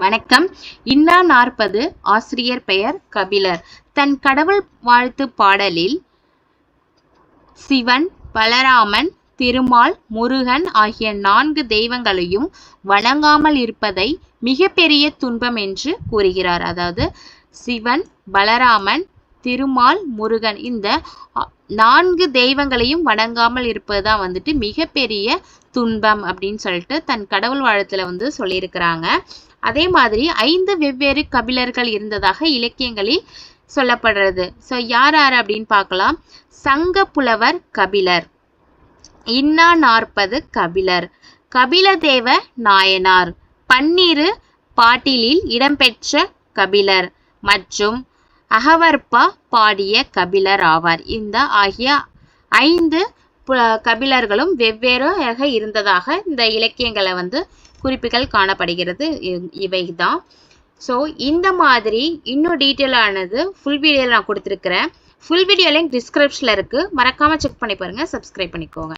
வணக்கம். இன்னா 40 ஆசிரியர் பெயர் கபிலர். தன் கடவுள் வாழ்த்து பாடலில் சிவன், பலராமன், திருமால், முருகன் ஆகிய 4 தெய்வங்களையும் வணங்காமல் இருப்பதை மிகப்பெரிய துன்பம் என்று கூறுகிறார். அதாவது சிவன், பலராமன், திருமால், முருகன் இந்த 4 தெய்வங்களையும் வணங்காமல் இருப்பதுதான் வந்துட்டு மிகப்பெரிய துன்பம் அப்படின்னு சொல்லிட்டு தன் கடவுள் வாழ்த்துல சொல்லியிருக்கிறாங்க. அதே மாதிரி 5 வெவ்வேறு கபிலர்கள் இருந்ததாக இலக்கியங்களில் சொல்லப்படுறது. ஸோ யார் அப்படின்னு பார்க்கலாம். சங்க புலவர் கபிலர், இன்னா 40 கபிலர், கபிலதேவ நாயனார், பன்னிரு பாட்டிலில் இடம்பெற்ற கபிலர் மற்றும் அகவற்பா பாடிய கபிலர் ஆவார். இந்த ஆகிய 5 கபிலர்களும் வெவ்வேறாக இருந்ததாக இந்த இலக்கியங்களை குறிப்புகள் காணப்படுகிறது. இவைதான். ஸோ இந்த மாதிரி இன்னும் டீட்டெயிலானது ஃபுல் வீடியோவில் நான் கொடுத்துருக்கிறேன். ஃபுல் வீடியோ லிங்க் டிஸ்கிரிப்ஷனில் இருக்குது. மறக்காமல் செக் பண்ணி பாருங்கள். சப்ஸ்கிரைப் பண்ணிக்கோங்க.